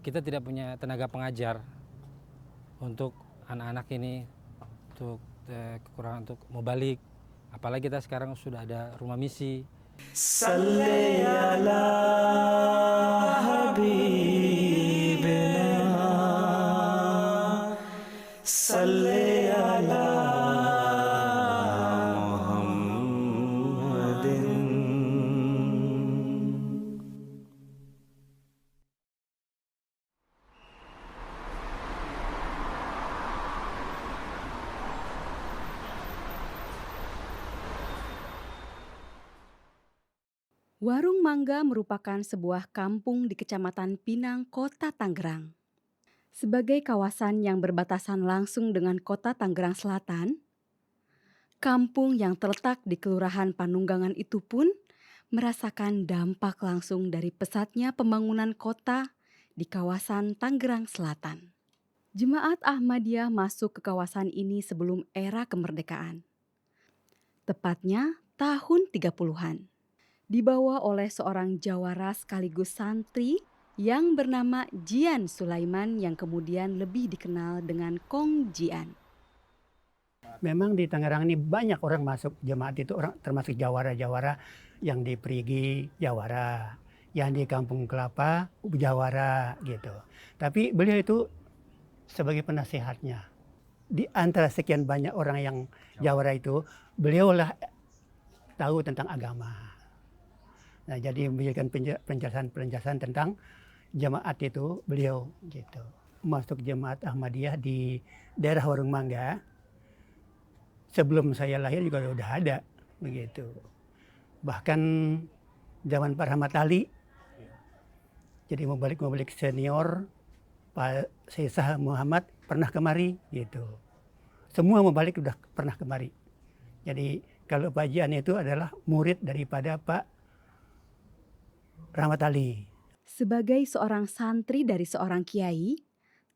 kita tidak punya tenaga pengajar untuk anak-anak ini, untuk kekurangan untuk mau balik. Apalagi kita sekarang sudah ada rumah misi. Salli ala habibina, salli ala Muhammadin. Warung Mangga merupakan sebuah kampung di Kecamatan Pinang, Kota Tangerang. Sebagai kawasan yang berbatasan langsung dengan Kota Tangerang Selatan, kampung yang terletak di Kelurahan Panunggangan itu pun merasakan dampak langsung dari pesatnya pembangunan kota di kawasan Tangerang Selatan. Jemaat Ahmadiyah masuk ke kawasan ini sebelum era kemerdekaan. Tepatnya tahun 30-an. Dibawa oleh seorang jawara sekaligus santri yang bernama Jian Sulaiman yang kemudian lebih dikenal dengan Kong Jian. Memang di Tangerang ini banyak orang masuk jemaat itu, orang termasuk jawara-jawara yang di Perigi jawara, yang di Kampung Kelapa jawara gitu. Tapi beliau itu sebagai penasehatnya. Di antara sekian banyak orang yang jawara itu, beliaulah tahu tentang agama. Nah, jadi memberikan penjelasan tentang jemaat itu beliau gitu. Masuk jemaat Ahmadiyah di daerah Warung Mangga. Sebelum saya lahir juga udah ada begitu. Bahkan zaman Pak Rahmat Ali. Jadi mubalik senior Pak Syekh Muhammad pernah kemari gitu. Semua mubalik udah pernah kemari. Jadi kalau Pak Jian itu adalah murid daripada Pak Rahmat Ali. Sebagai seorang santri dari seorang kiai,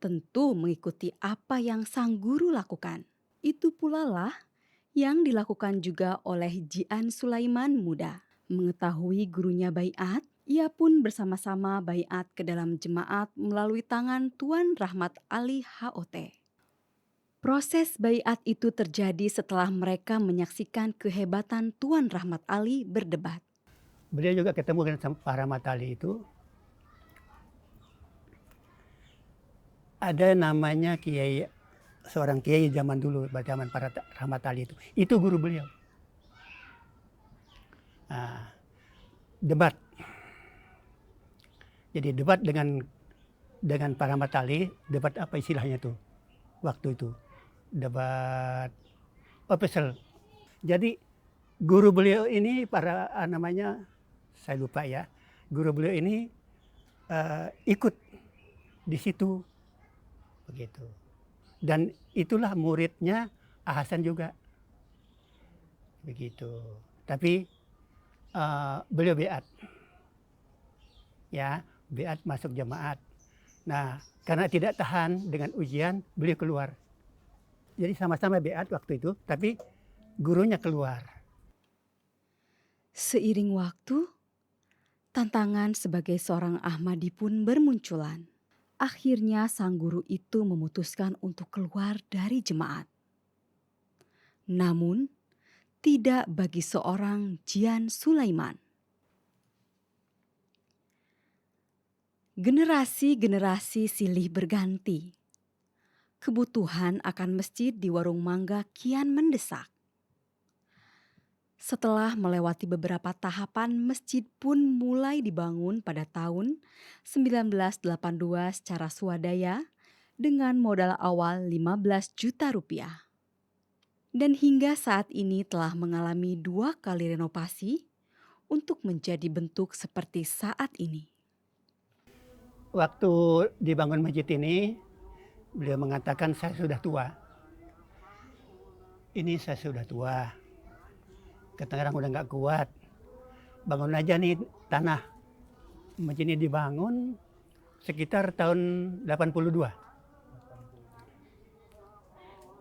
tentu mengikuti apa yang sang guru lakukan. Itu pula lah yang dilakukan juga oleh Jian Sulaiman muda. Mengetahui gurunya baiat, ia pun bersama-sama baiat ke dalam jemaat melalui tangan Tuan Rahmat Ali HOT. Proses baiat itu terjadi setelah mereka menyaksikan kehebatan Tuan Rahmat Ali berdebat. Beliau juga ketemu dengan Pak Rahmat Ali itu. Ada namanya kiai, seorang kiai zaman dulu, zaman Pak Rahmat Ali itu. Itu guru beliau. Nah, debat. Jadi debat dengan Pak Rahmat Ali, debat apa istilahnya tuh waktu itu? Debat official. Jadi guru beliau ini namanya saya lupa ya. Guru beliau ini ikut di situ begitu. Dan itulah muridnya Hasan juga. Begitu. Tapi beliau beat. Ya, beat masuk jemaat. Nah, karena tidak tahan dengan ujian, beliau keluar. Jadi sama-sama beat waktu itu, tapi gurunya keluar. Seiring waktu, tantangan sebagai seorang Ahmadi pun bermunculan. Akhirnya sang guru itu memutuskan untuk keluar dari jemaat. Namun, tidak bagi seorang Jian Sulaiman. Generasi-generasi silih berganti. Kebutuhan akan masjid di Warung Mangga kian mendesak. Setelah melewati beberapa tahapan, masjid pun mulai dibangun pada tahun 1982 secara swadaya dengan modal awal 15 juta rupiah. Dan hingga saat ini telah mengalami 2 kali renovasi untuk menjadi bentuk seperti saat ini. Waktu dibangun masjid ini, beliau mengatakan saya sudah tua. Ini saya sudah tua. Ke Tangerang udah nggak kuat. Bangun aja nih tanah. Masjid ini dibangun sekitar tahun 82.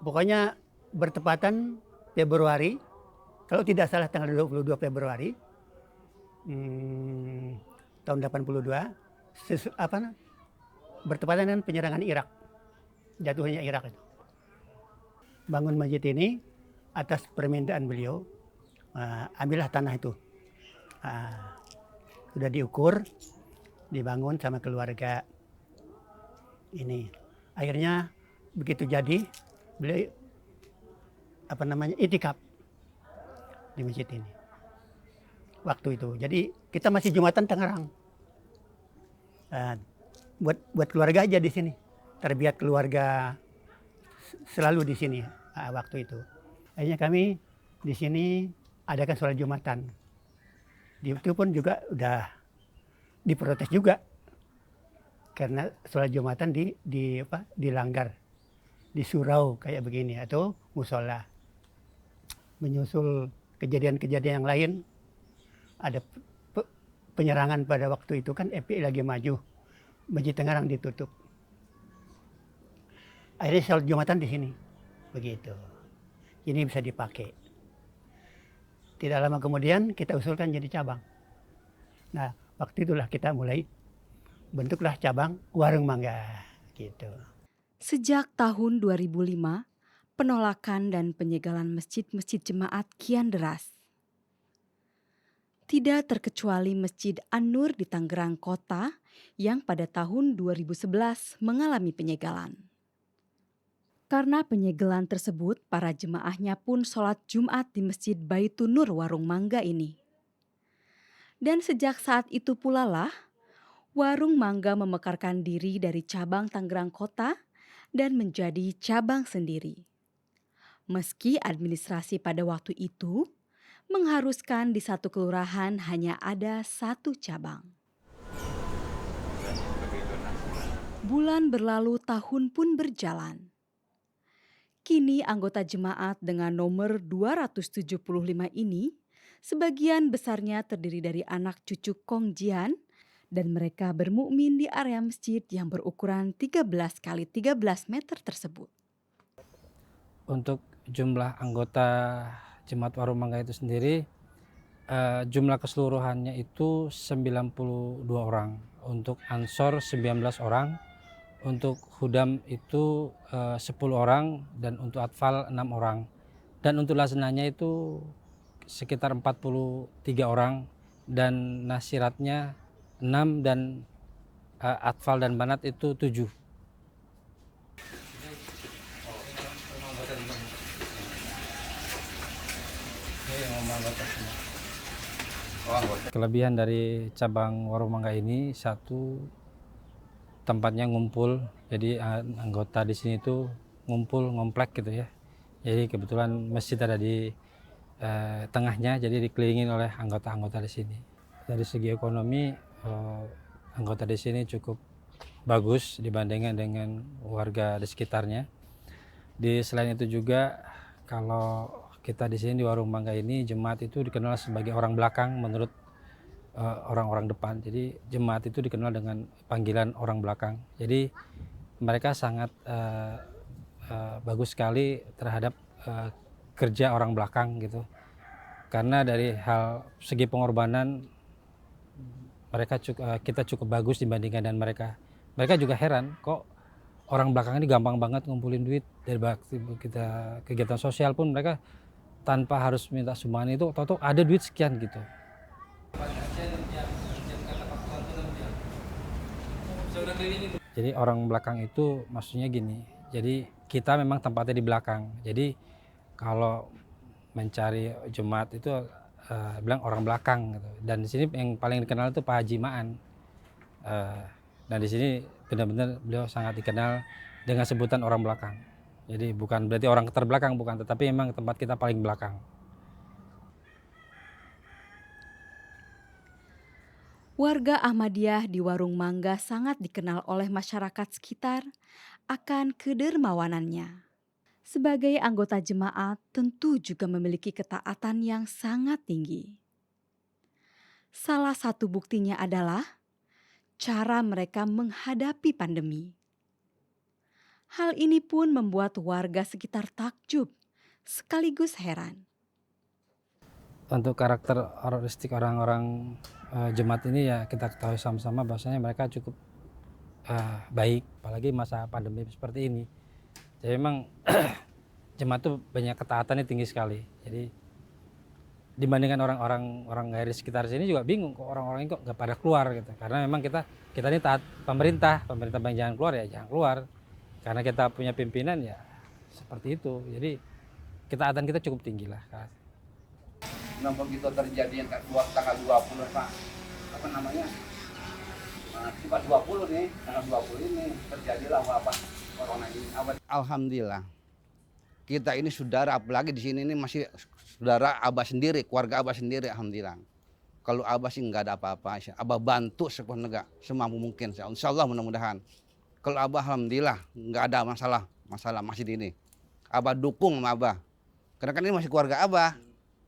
Pokoknya bertepatan Februari, kalau tidak salah tanggal 22 Februari tahun 82, bertepatan dengan penyerangan Irak, jatuhnya Irak itu. Bangun masjid ini atas permintaan beliau, ambillah tanah itu. Sudah diukur, dibangun sama keluarga ini. Akhirnya begitu jadi, beliau itikaf di masjid ini waktu itu. Jadi kita masih Jumatan Tangerang. Buat keluarga aja di sini. Terbiat keluarga selalu di sini waktu itu. Akhirnya kami di sini adakan sholat Jumatan. Itu pun juga udah diprotes juga karena sholat Jumatan dilanggar di surau kayak begini atau musola. Menyusul kejadian-kejadian yang lain, ada penyerangan pada waktu itu kan FPI lagi maju, Masjid Tangerang ditutup. Akhirnya sholat Jumatan di sini, begitu. Ini bisa dipakai. Tidak lama kemudian kita usulkan jadi cabang. Nah, waktu itulah kita mulai bentuklah cabang Warung Mangga, gitu. Sejak tahun 2005, penolakan dan penyegelan masjid-masjid jemaat kian deras. Tidak terkecuali Masjid An-Nur di Tangerang Kota yang pada tahun 2011 mengalami penyegelan. Karena penyegelan tersebut, para jemaahnya pun sholat Jumat di Masjid Baitun Nur Warung Mangga ini. Dan sejak saat itu pula lah, Warung Mangga memekarkan diri dari cabang Tangerang Kota dan menjadi cabang sendiri. Meski administrasi pada waktu itu mengharuskan di satu kelurahan hanya ada satu cabang. Bulan berlalu, tahun pun berjalan. Kini anggota jemaat dengan nomor 275 ini sebagian besarnya terdiri dari anak cucu Kong Jian dan mereka bermukmin di area masjid yang berukuran 13 kali 13 meter tersebut. Untuk jumlah anggota Jemaat Warung Mangga itu sendiri, jumlah keseluruhannya itu 92 orang. Untuk Ansor 19 orang, untuk Hudam itu 10 orang, dan untuk Atfal 6 orang. Dan untuk Lasenanya itu sekitar 43 orang, dan Nasiratnya 6, dan Atfal dan Banat itu 7. Kelebihan dari cabang Warung Mangga ini, satu, tempatnya ngumpul. Jadi anggota di sini itu ngumpul ngomplek gitu ya. Jadi kebetulan masjid ada di tengahnya, jadi dikelilingi oleh anggota-anggota di sini. Dari segi ekonomi, anggota di sini cukup bagus dibandingkan dengan warga di sekitarnya. Selain itu juga, kalau kita di sini di Warung Mangga ini, jemaat itu dikenal sebagai orang belakang menurut orang-orang depan. Jadi jemaat itu dikenal dengan panggilan orang belakang. Jadi mereka sangat bagus sekali terhadap kerja orang belakang gitu. Karena dari hal segi pengorbanan kita cukup bagus dibandingkan dengan mereka. Mereka juga heran kok orang belakang ini gampang banget ngumpulin duit. Dari kita kegiatan sosial pun mereka tanpa harus minta sumbangan itu tahu-tahu ada duit sekian gitu. Jadi orang belakang itu maksudnya gini, jadi kita memang tempatnya di belakang. Jadi kalau mencari jemaat itu bilang orang belakang gitu. Dan di sini yang paling dikenal itu Pak Haji Ma'an. Dan di sini benar-benar beliau sangat dikenal dengan sebutan orang belakang. Jadi bukan berarti orang terbelakang, bukan, tetapi memang tempat kita paling belakang. Warga Ahmadiyah di Warung Mangga sangat dikenal oleh masyarakat sekitar akan kedermawanannya. Sebagai anggota jemaat tentu juga memiliki ketaatan yang sangat tinggi. Salah satu buktinya adalah cara mereka menghadapi pandemi. Hal ini pun membuat warga sekitar takjub sekaligus heran. Untuk karakteristik orang-orang jemaat ini ya kita ketahui sama-sama bahwasanya mereka cukup baik, apalagi masa pandemi seperti ini. Jadi memang jemaat tuh banyak ketaatannya tinggi sekali. Jadi dibandingkan orang dari sekitar sini juga bingung kok orang-orang ini kok nggak pada keluar gitu. Karena memang kita ini taat pemerintah bilang jangan keluar ya jangan keluar. Karena kita punya pimpinan ya seperti itu. Jadi ketaatan kita cukup tinggi lah. Nah begitu terjadi yang keluar tanggal 20 Pak, apa namanya? Tiba 20 nih, tanggal 20 ini terjadilah wabah corona ini. Alhamdulillah. Kita ini saudara, apalagi di sini ini masih saudara Abah sendiri, keluarga Abah sendiri, alhamdulillah. Kalau Abah sih nggak ada apa-apa, Abah bantu sepenuhnya semampu mungkin, insya Allah mudah-mudahan. Kalau Abah alhamdulillah nggak ada masalah masih di ini. Abah dukung sama Abah, karena kan ini masih keluarga Abah,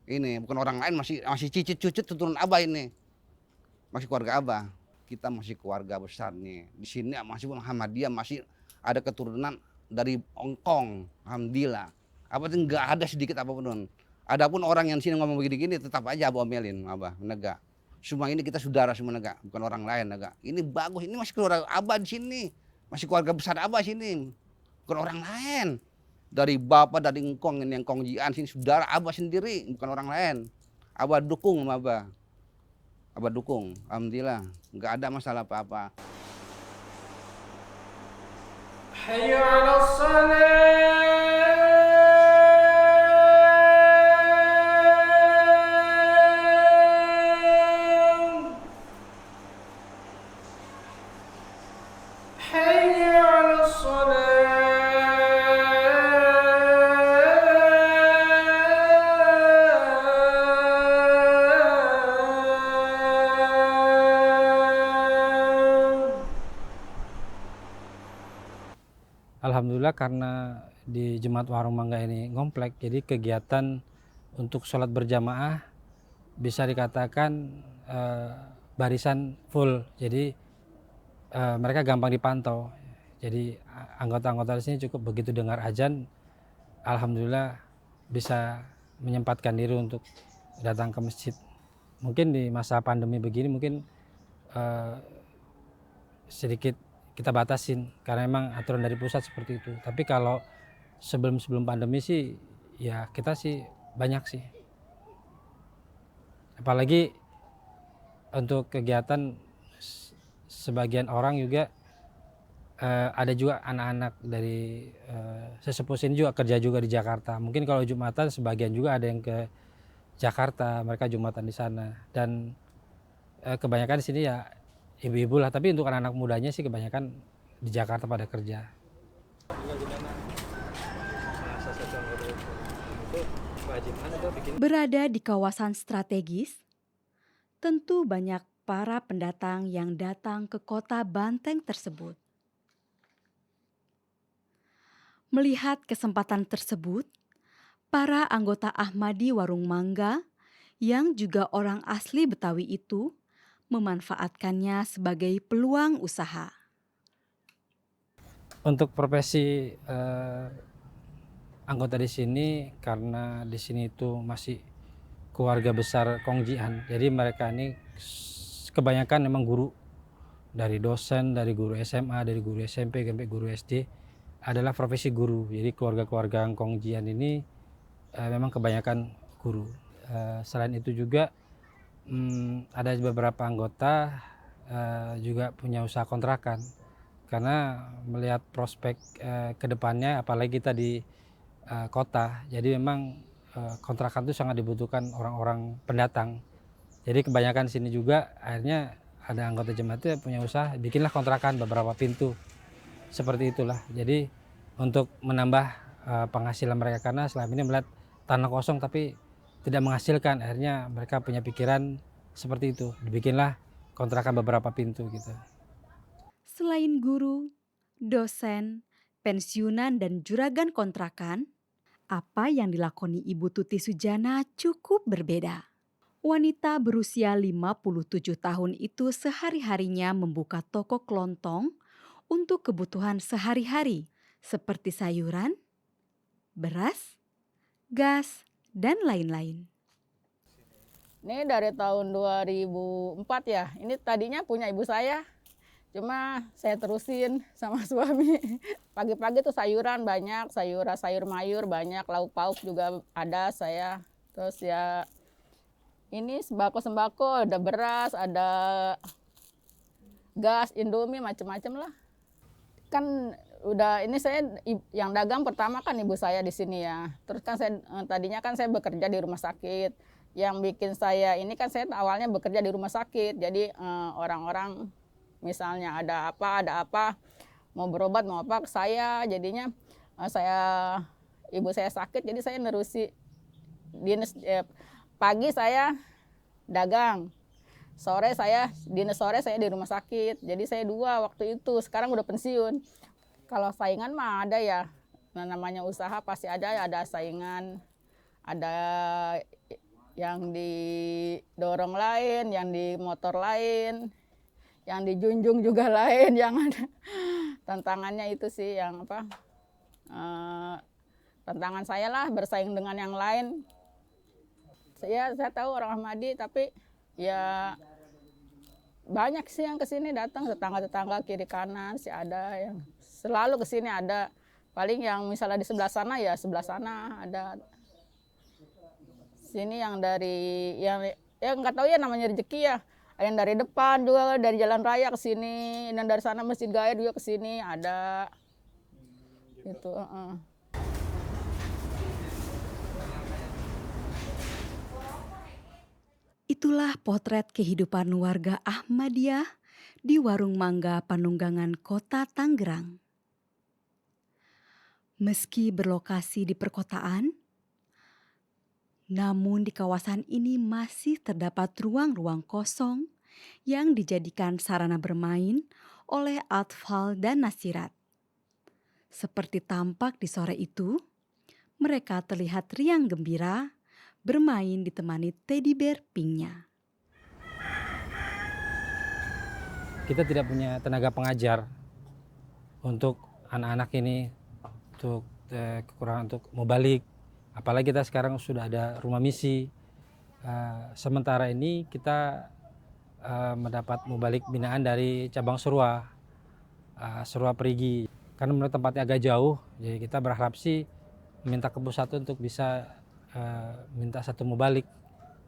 ini bukan orang lain, masih cicit cucut turun Abah ini, masih keluarga Abah. Kita masih keluarga besar nih, di sini masih Muhammadiyah, masih ada keturunan dari Hongkong, alhamdulillah. Apa tuh nggak ada sedikit apapun. Adapun orang yang sini ngomong begini-gini tetap aja Abah omelin, Abah nega. Semua ini kita saudara semua nega, bukan orang lain nega. Ini bagus, ini masih keluarga Abah di sini, masih keluarga besar Abah sini, bukan orang lain. Dari bapak dari engkong ini yang Kongjian sini saudara Abah sendiri, bukan orang lain. Abah dukung sama Abah. Abah dukung, alhamdulillah, nggak ada masalah apa-apa. حي على الصلاة حي على الصلاة. Alhamdulillah karena di Jemaat Warung Mangga ini ngomplek, jadi kegiatan untuk sholat berjamaah bisa dikatakan barisan full. Jadi mereka gampang dipantau. Jadi anggota-anggota di sini cukup begitu dengar azan, alhamdulillah bisa menyempatkan diri untuk datang ke masjid. Mungkin di masa pandemi begini mungkin sedikit kita batasin karena memang aturan dari pusat seperti itu. Tapi kalau sebelum pandemi sih ya kita sih banyak sih. Apalagi untuk kegiatan sebagian orang juga ada juga anak-anak dari sesepuh sini juga kerja juga di Jakarta. Mungkin kalau Jumatan sebagian juga ada yang ke Jakarta, mereka Jumatan di sana. Dan kebanyakan di sini ya ibu-ibu lah, tapi untuk anak-anak mudanya sih kebanyakan di Jakarta pada kerja. Berada di kawasan strategis, tentu banyak para pendatang yang datang ke kota Banteng tersebut. Melihat kesempatan tersebut, para anggota Ahmadi Warung Mangga yang juga orang asli Betawi itu memanfaatkannya sebagai peluang usaha. Untuk profesi anggota di sini, karena di sini itu masih keluarga besar Kongjian, jadi mereka ini kebanyakan memang guru, dari dosen, dari guru SMA, dari guru SMP sampai guru SD adalah profesi guru. Jadi keluarga-keluarga Kongjian ini memang kebanyakan guru. Selain itu juga ada beberapa anggota juga punya usaha kontrakan, karena melihat prospek ke depannya, apalagi kita di kota, jadi memang kontrakan itu sangat dibutuhkan orang-orang pendatang. Jadi kebanyakan sini juga akhirnya ada anggota jemaat itu punya usaha, bikinlah kontrakan beberapa pintu seperti itulah. Jadi untuk menambah penghasilan mereka, karena selama ini melihat tanah kosong tapi tidak menghasilkan, akhirnya mereka punya pikiran seperti itu, dibikinlah kontrakan beberapa pintu gitu. Selain guru, dosen, pensiunan, dan juragan kontrakan, apa yang dilakoni Ibu Tuti Sujana cukup berbeda. Wanita berusia 57 tahun itu sehari-harinya membuka toko kelontong untuk kebutuhan sehari-hari seperti sayuran, beras, gas, dan lain-lain. Ini dari tahun 2004 ya, ini tadinya punya ibu saya. Cuma saya terusin sama suami. Pagi-pagi tuh sayuran banyak, sayur mayur banyak, lauk pauk juga ada saya. Terus ya ini sembako-sembako, ada beras, ada gas, Indomie, macam-macam lah. Kan udah ini saya yang dagang pertama kan ibu saya di sini ya. Terus kan saya tadinya kan saya bekerja di rumah sakit. Yang bikin saya ini kan saya awalnya bekerja di rumah sakit. Jadi orang-orang misalnya ada apa mau berobat mau apa ke saya. Jadinya ibu saya sakit jadi saya nerusi dinas pagi saya dagang. Dinas sore saya di rumah sakit. Jadi saya 2 waktu itu. Sekarang udah pensiun. Kalau saingan mah ada ya. Nah, namanya usaha pasti ada saingan. Ada yang didorong lain, yang di motor lain, yang dijunjung juga lain, yang ada. Tantangannya itu sih yang apa? Tantangan saya lah bersaing dengan yang lain. Saya tahu orang Ahmadi tapi ya banyak sih yang kesini datang, tetangga-tetangga kiri kanan sih ada yang selalu kesini ada. Paling yang misalnya di sebelah sana ya sebelah sana ada. Sini yang dari yang ya nggak tahu ya namanya rezeki ya. Ada yang dari depan juga dari jalan raya ke sini, dan dari sana Masjid Gaya juga ke sini ada. Gitu. Itulah potret kehidupan warga Ahmadiyah di Warung Mangga Panunggangan Kota Tangerang. Meski berlokasi di perkotaan, namun di kawasan ini masih terdapat ruang-ruang kosong yang dijadikan sarana bermain oleh atfal dan nasirat. Seperti tampak di sore itu, mereka terlihat riang gembira bermain ditemani teddy bear pinknya. Kita tidak punya tenaga pengajar untuk anak-anak ini, untuk kekurangan untuk mubalik. Apalagi kita sekarang sudah ada rumah misi. Sementara ini kita mendapat mubalik binaan dari cabang Surwa Perigi. Karena menurut tempatnya agak jauh, jadi kita berharap sih minta ke pusat untuk bisa minta satu mubalik,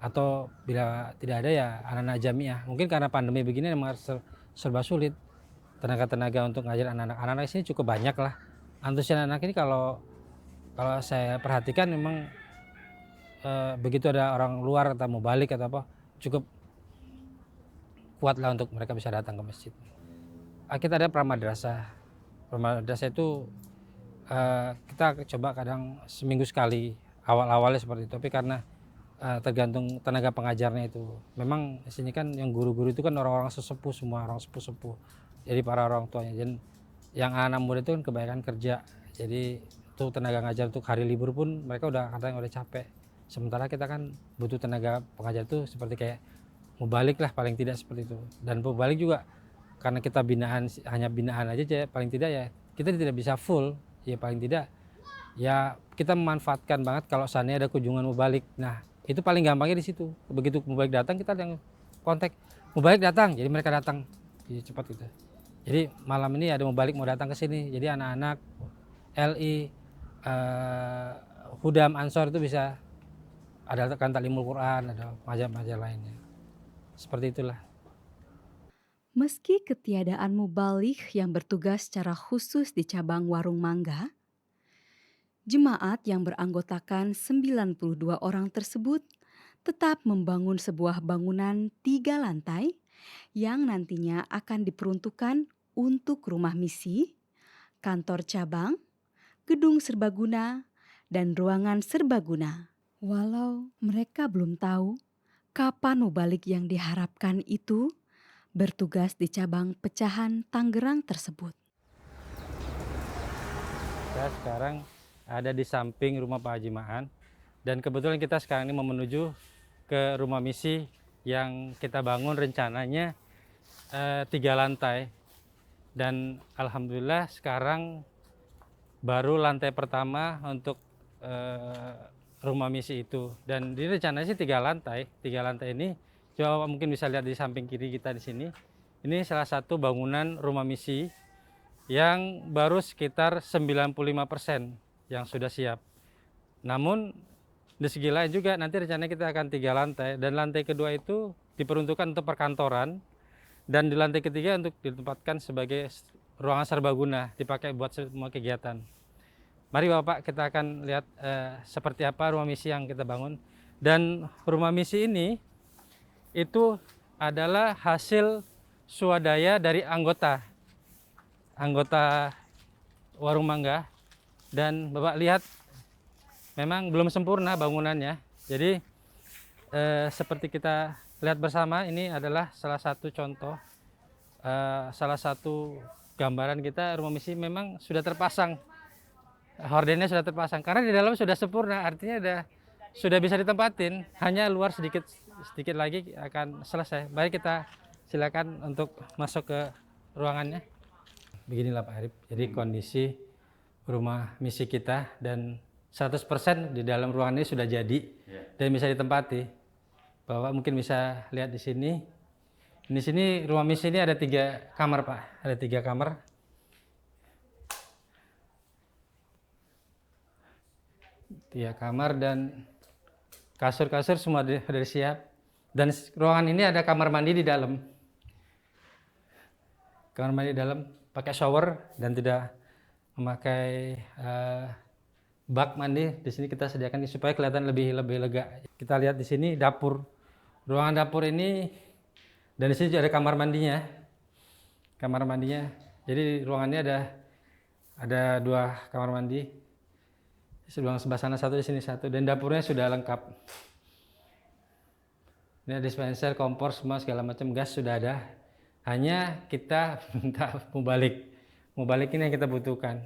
atau bila tidak ada ya anak-anak jamiah. Mungkin karena pandemi begini memang serba sulit, tenaga-tenaga untuk ngajar anak-anak sini cukup banyak lah. Antusias anak ini kalau saya perhatikan memang begitu ada orang luar atau mubalik atau apa cukup kuat lah untuk mereka bisa datang ke masjid. Kita ada pramadrasah itu kita coba kadang seminggu sekali. Awal-awalnya seperti itu, tapi karena tergantung tenaga pengajarnya itu. Memang di sini kan yang guru-guru itu kan orang-orang sesepuh, semua orang sepuh-sepuh. Jadi para orang tuanya. Dan yang anak muda itu kan kebanyakan kerja. Jadi tuh tenaga ngajar untuk hari libur pun mereka kadang udah capek. Sementara kita kan butuh tenaga pengajar itu seperti kayak mubalik lah paling tidak seperti itu. Dan mubalik juga karena kita hanya binaan aja paling tidak ya kita tidak bisa full, ya paling tidak ya kita memanfaatkan banget kalau seandainya ada kunjungan mubalik. Nah itu paling gampangnya di situ. Begitu mubalik datang kita yang kontak mubalik datang, jadi mereka datang jadi cepat gitu. Jadi malam ini ada mubalik mau datang ke sini, jadi anak-anak LI Hudam Ansor itu bisa ada kan Taklimul Quran, ada majalah lainnya. Seperti itulah. Meski ketiadaan mubalik yang bertugas secara khusus di cabang Warung Mangga, jemaat yang beranggotakan 92 orang tersebut tetap membangun sebuah bangunan 3 lantai yang nantinya akan diperuntukkan untuk rumah misi, kantor cabang, gedung serbaguna, dan ruangan serbaguna. Walau mereka belum tahu kapan mubalik yang diharapkan itu bertugas di cabang pecahan Tangerang tersebut. Saya sekarang ada di samping rumah Pak Haji Ma'an, dan kebetulan kita sekarang ini mau menuju ke rumah misi yang kita bangun rencananya 3 lantai, dan alhamdulillah sekarang baru lantai pertama untuk rumah misi itu. Dan di rencananya sih 3 lantai ini coba mungkin bisa lihat di samping kiri kita di sini Ini salah satu bangunan rumah misi yang baru sekitar 95% yang sudah siap. Namun di segi lain juga nanti rencananya kita akan 3 lantai, dan lantai kedua itu diperuntukkan untuk perkantoran, dan di lantai ketiga untuk ditempatkan sebagai ruangan serbaguna, dipakai buat semua kegiatan. Mari Bapak, kita akan lihat seperti apa rumah misi yang kita bangun. Dan rumah misi ini itu adalah hasil swadaya dari anggota Warung Mangga. Dan Bapak lihat memang belum sempurna bangunannya. Jadi seperti kita lihat bersama, ini adalah salah satu contoh, salah satu gambaran kita. Rumah misi memang sudah terpasang, hordennya sudah terpasang, karena di dalam sudah sempurna, artinya sudah bisa ditempatin, hanya luar sedikit lagi akan selesai. Baik, kita silakan untuk masuk ke ruangannya. Beginilah Pak Arif, jadi kondisi rumah misi kita, dan 100% di dalam ruangan ini sudah jadi dan bisa ditempati. Bapak mungkin bisa lihat di sini. Di sini rumah misi ini ada 3 kamar Pak, ada 3 kamar. Dan kasur-kasur semua sudah siap. Dan ruangan ini ada kamar mandi di dalam. Kamar mandi di dalam pakai shower dan tidak memakai bak mandi. Di sini kita sediakan supaya kelihatan lebih lega. Kita lihat di sini dapur. Ruangan dapur ini, dan di sini juga ada kamar mandinya. Kamar mandinya. Jadi ruangannya ada 2 kamar mandi. Ruang sebelah sana 1, di sini 1, dan dapurnya sudah lengkap. Ini ada dispenser, kompor, semua segala macam, gas sudah ada. Hanya kita minta mau balik ini yang kita butuhkan.